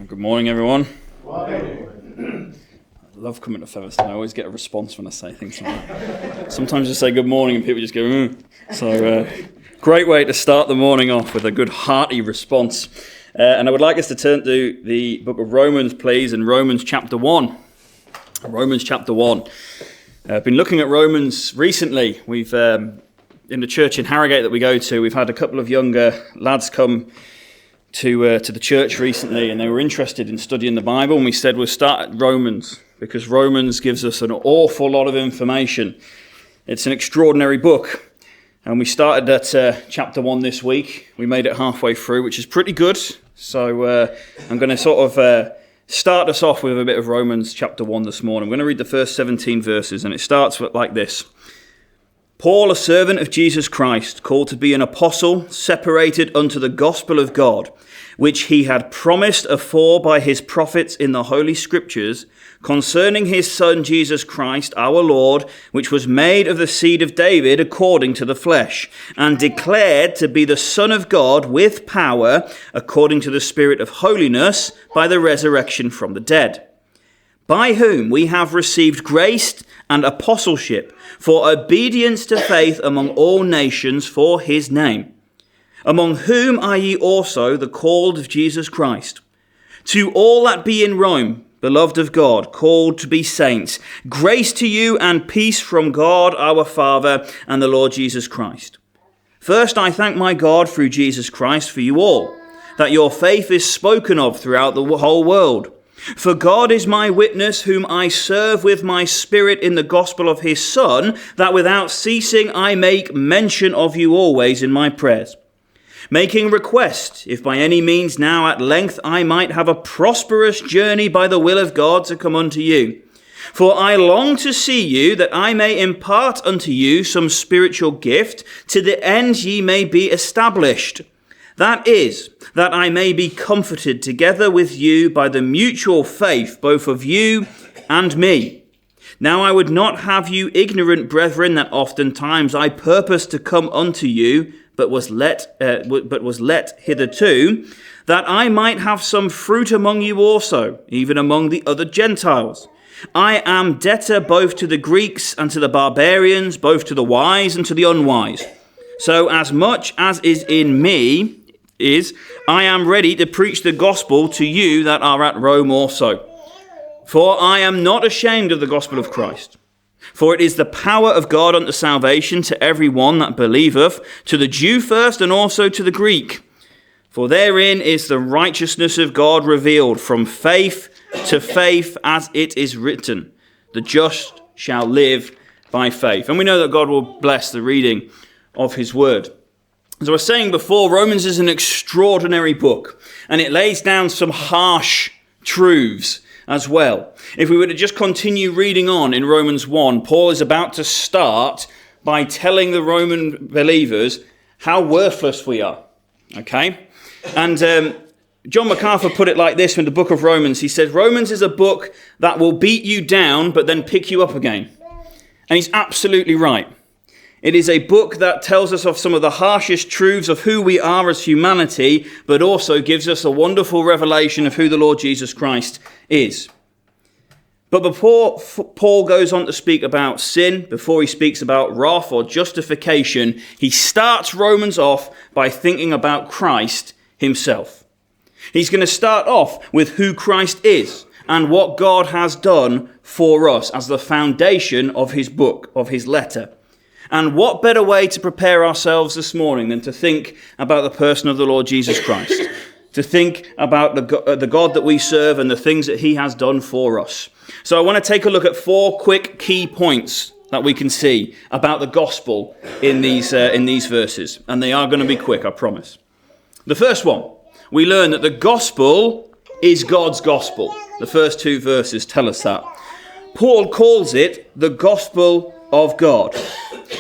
Good morning, everyone. Morning. I love coming to Featherstone. I always get a response when I say things like that. Sometimes I say good morning and people just go, So, great way to start the morning off with a good hearty response. And I would like us to turn to the book of Romans, please, in Romans chapter 1. Romans chapter 1. I've been looking at Romans recently. We've, in the church in Harrogate that we go to, we've had a couple of younger lads come to the church recently, and they were interested in studying the Bible, and we said we'll start at Romans, because Romans gives us an awful lot of information. It's an extraordinary book, and we started at chapter 1 this week. We made it halfway through, which is pretty good, so I'm going to sort of start us off with a bit of Romans chapter 1 this morning. I'm going to read the first 17 verses, and it starts like this. Paul, a servant of Jesus Christ, called to be an apostle, separated unto the gospel of God, which he had promised afore by his prophets in the Holy Scriptures, concerning his Son Jesus Christ, our Lord, which was made of the seed of David according to the flesh, and declared to be the Son of God with power, according to the Spirit of holiness, by the resurrection from the dead, by whom we have received grace and apostleship for obedience to faith among all nations for his name, among whom are ye also the called of Jesus Christ. To all that be in Rome, beloved of God, called to be saints, grace to you and peace from God our Father and the Lord Jesus Christ. First I thank my God through Jesus Christ for you all, that your faith is spoken of throughout the whole world. For God is my witness, whom I serve with my spirit in the gospel of his Son, that without ceasing I make mention of you always in my prayers, making request, if by any means now at length I might have a prosperous journey by the will of God to come unto you. For I long to see you, that I may impart unto you some spiritual gift, to the end ye may be established. That is, that I may be comforted together with you by the mutual faith, both of you and me. Now I would not have you ignorant, brethren, that oftentimes I purposed to come unto you, but was let hitherto, that I might have some fruit among you also, even among the other Gentiles. I am debtor both to the Greeks and to the barbarians, both to the wise and to the unwise. So as much as is in me I am ready to preach the gospel to you that are at Rome also. For I am not ashamed of the gospel of Christ. For it is the power of God unto salvation to every one that believeth, to the Jew first and also to the Greek. For therein is the righteousness of God revealed from faith to faith, as it is written, the just shall live by faith. And we know that God will bless the reading of his word. As I was saying before, Romans is an extraordinary book, and it lays down some harsh truths as well. If we were to just continue reading on in Romans 1, Paul is about to start by telling the Roman believers how worthless we are. Okay? And John MacArthur put it like this in the book of Romans. He said, Romans is a book that will beat you down, but then pick you up again. And he's absolutely right. It is a book that tells us of some of the harshest truths of who we are as humanity, but also gives us a wonderful revelation of who the Lord Jesus Christ is. But before Paul goes on to speak about sin, before he speaks about wrath or justification, he starts Romans off by thinking about Christ himself. He's going to start off with who Christ is and what God has done for us as the foundation of his book, of his letter. And what better way to prepare ourselves this morning than to think about the person of the Lord Jesus Christ, to think about the God that we serve and the things that he has done for us. So I want to take a look at 4 quick key points that we can see about the gospel in these verses. And they are going to be quick, I promise. The first one, we learn that the gospel is God's gospel. The first 2 verses tell us that. Paul calls it the gospel of God.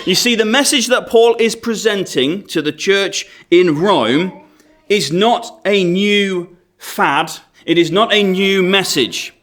You see, the message that Paul is presenting to the church in Rome is not a new fad. It is not a new message.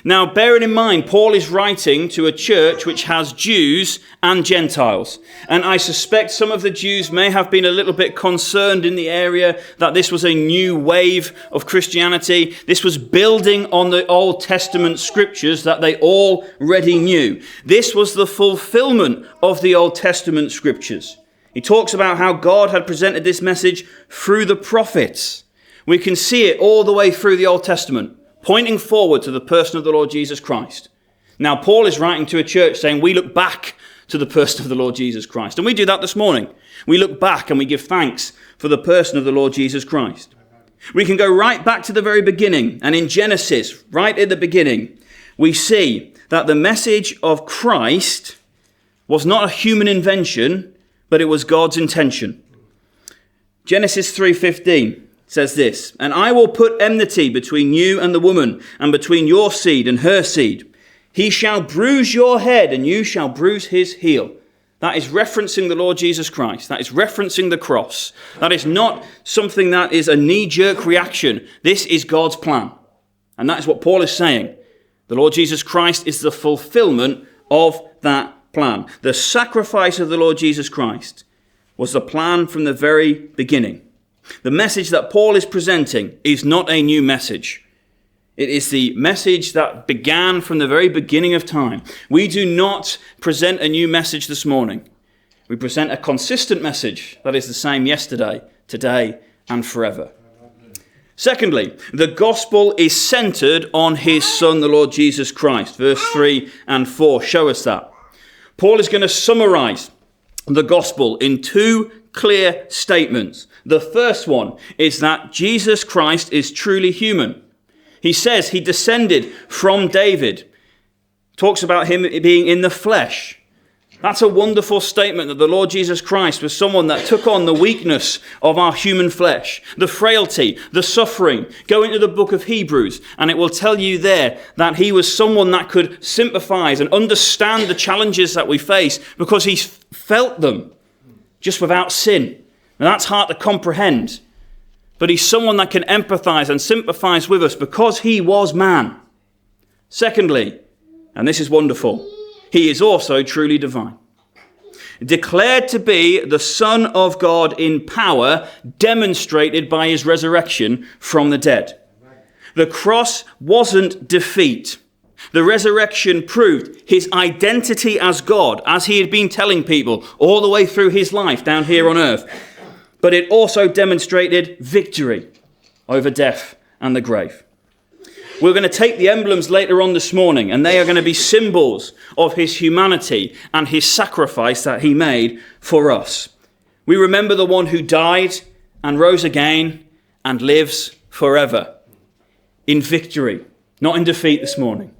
Now, bearing in mind, Paul is writing to a church which has Jews and Gentiles. And I suspect some of the Jews may have been a little bit concerned in the area that this was a new wave of Christianity. This was building on the Old Testament scriptures that they already knew. This was the fulfillment of the Old Testament scriptures. He talks about how God had presented this message through the prophets. We can see it all the way through the Old Testament, pointing forward to the person of the Lord Jesus Christ. Now, Paul is writing to a church saying we look back to the person of the Lord Jesus Christ. And we do that this morning. We look back and we give thanks for the person of the Lord Jesus Christ. We can go right back to the very beginning. And in Genesis, right at the beginning, we see that the message of Christ was not a human invention, but it was God's intention. Genesis 3:15. Says this, "And I will put enmity between you and the woman, and between your seed and her seed. He shall bruise your head, and you shall bruise his heel." That is referencing the Lord Jesus Christ. That is referencing the cross. That is not something that is a knee-jerk reaction. This is God's plan. And that is what Paul is saying. The Lord Jesus Christ is the fulfillment of that plan. The sacrifice of the Lord Jesus Christ was the plan from the very beginning. The message that Paul is presenting is not a new message. It is the message that began from the very beginning of time. We do not present a new message this morning. We present a consistent message that is the same yesterday, today, and forever. Secondly, the gospel is centered on his Son, the Lord Jesus Christ. Verse 3 and 4 show us that. Paul is going to summarize the gospel in two clear statements. The first one is that Jesus Christ is truly human. He says he descended from David. Talks about him being in the flesh. That's a wonderful statement that the Lord Jesus Christ was someone that took on the weakness of our human flesh, the frailty, the suffering. Go into the book of Hebrews and it will tell you there that he was someone that could sympathize and understand the challenges that we face because he felt them just without sin. And that's hard to comprehend. But he's someone that can empathize and sympathize with us because he was man. Secondly, and this is wonderful, he is also truly divine. Declared to be the Son of God in power, demonstrated by his resurrection from the dead. The cross wasn't defeat. The resurrection proved his identity as God, as he had been telling people all the way through his life down here on earth. But it also demonstrated victory over death and the grave. We're going to take the emblems later on this morning, and they are going to be symbols of his humanity and his sacrifice that he made for us. We remember the one who died and rose again and lives forever in victory, not in defeat this morning.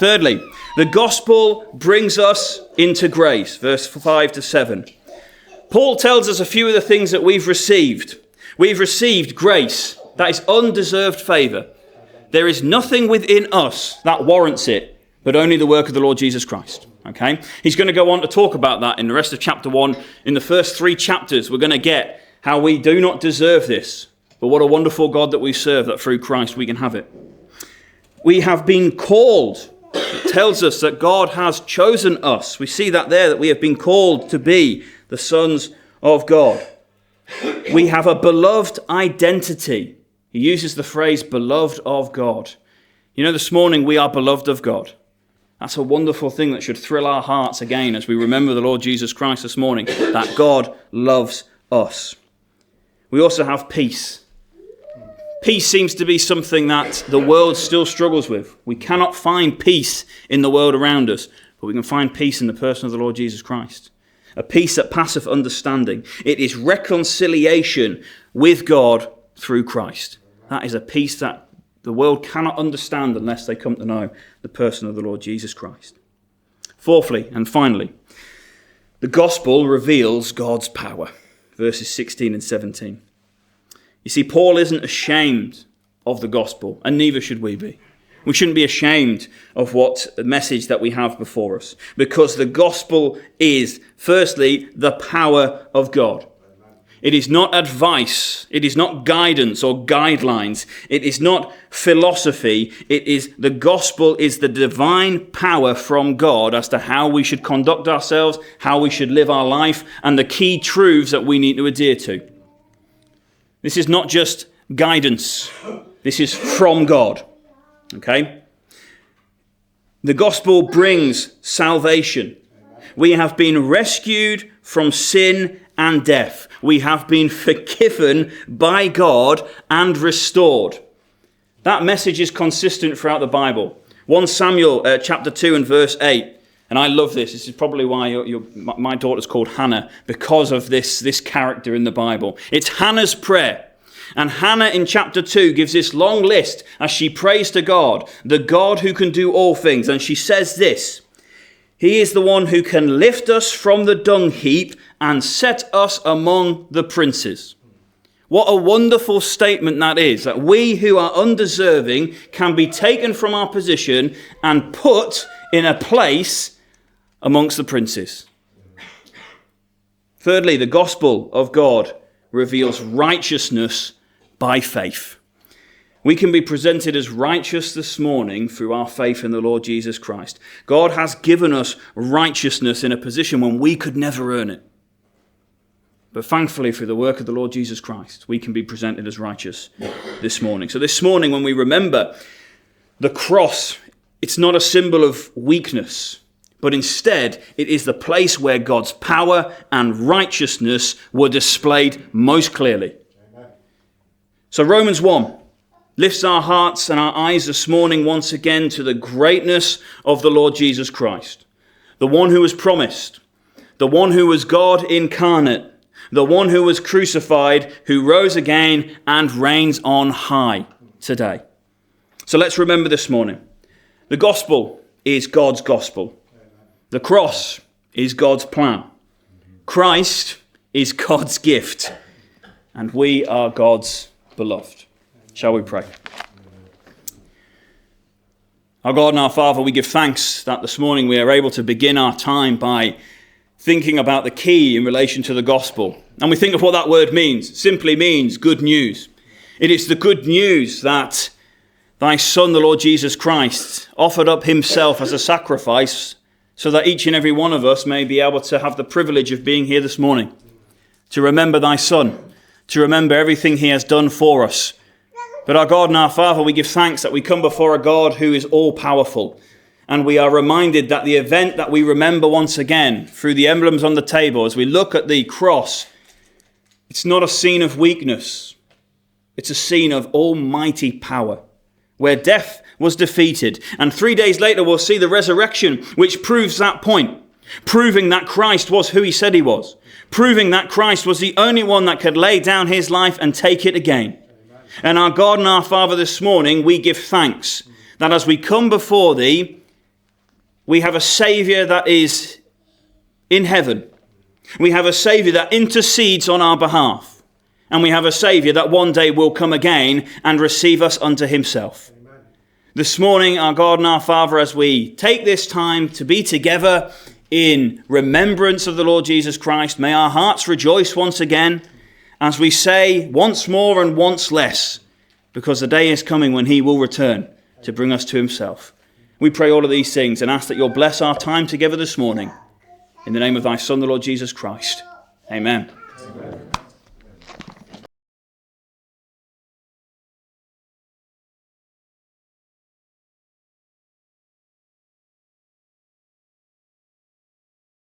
Thirdly, the gospel brings us into grace, verse 5 to 7. Paul tells us a few of the things that we've received. We've received grace, that is undeserved favor. There is nothing within us that warrants it, but only the work of the Lord Jesus Christ. Okay? He's going to go on to talk about that in the rest of chapter 1. In the first 3 chapters, we're going to get how we do not deserve this, but what a wonderful God that we serve, that through Christ we can have it. We have been called. It tells us that God has chosen us. We see that there, that we have been called to be the sons of God. We have a beloved identity. He uses the phrase, beloved of God. You know, this morning we are beloved of God. That's a wonderful thing that should thrill our hearts again as we remember the Lord Jesus Christ this morning, that God loves us. We also have peace. Peace seems to be something that the world still struggles with. We cannot find peace in the world around us, but we can find peace in the person of the Lord Jesus Christ. A peace that passeth understanding. It is reconciliation with God through Christ. That is a peace that the world cannot understand unless they come to know the person of the Lord Jesus Christ. Fourthly and finally, the gospel reveals God's power. Verses 16 and 17. You see, Paul isn't ashamed of the gospel, and neither should we be. We shouldn't be ashamed of what the message that we have before us, because the gospel is, firstly, the power of God. It is not advice. It is not guidance or guidelines. It is not philosophy. It is the gospel is the divine power from God as to how we should conduct ourselves, how we should live our life, and the key truths that we need to adhere to. This is not just guidance. This is from God. Okay? The gospel brings salvation. We have been rescued from sin and death. We have been forgiven by God and restored. That message is consistent throughout the Bible. 1 Samuel chapter 2 and verse 8. And I love this. This is probably why my daughter's called Hannah, because of this character in the Bible. It's Hannah's prayer. And Hannah in chapter 2 gives this long list as she prays to God, the God who can do all things. And she says this: He is the one who can lift us from the dung heap and set us among the princes. What a wonderful statement that is, that we who are undeserving can be taken from our position and put in a place amongst the princes. Thirdly, the gospel of God reveals righteousness by faith. We can be presented as righteous this morning through our faith in the Lord Jesus Christ. God has given us righteousness in a position when we could never earn it. But thankfully, through the work of the Lord Jesus Christ, we can be presented as righteous this morning. So this morning, when we remember the cross, it's not a symbol of weakness, but instead it is the place where God's power and righteousness were displayed most clearly. Amen. So Romans 1 lifts our hearts and our eyes this morning once again to the greatness of the Lord Jesus Christ, the one who was promised, the one who was God incarnate, the one who was crucified, who rose again and reigns on high today. So let's remember this morning, the gospel is God's gospel. The cross is God's plan. Christ is God's gift. And we are God's beloved. Shall we pray? Our God and our Father, we give thanks that this morning we are able to begin our time by thinking about the key in relation to the gospel. And we think of what that word means. It simply means good news. It is the good news that thy Son, the Lord Jesus Christ, offered up himself as a sacrifice so that each and every one of us may be able to have the privilege of being here this morning, to remember thy Son, to remember everything he has done for us. But our God and our Father, we give thanks that we come before a God who is all-powerful. And we are reminded that the event that we remember once again through the emblems on the table, as we look at the cross, it's not a scene of weakness. It's a scene of almighty power, where death was defeated. And 3 days later, we'll see the resurrection, which proves that point, proving that Christ was who he said he was, proving that Christ was the only one that could lay down his life and take it again. Amen. And our God and our Father, this morning, we give thanks that as we come before thee, we have a Saviour that is in heaven. We have a Saviour that intercedes on our behalf. And we have a Saviour that one day will come again and receive us unto himself. Amen. This morning, our God and our Father, as we take this time to be together in remembrance of the Lord Jesus Christ, may our hearts rejoice once again as we say once more and once less, because the day is coming when he will return to bring us to himself. We pray all of these things and ask that you'll bless our time together this morning. In the name of thy Son, the Lord Jesus Christ. Amen.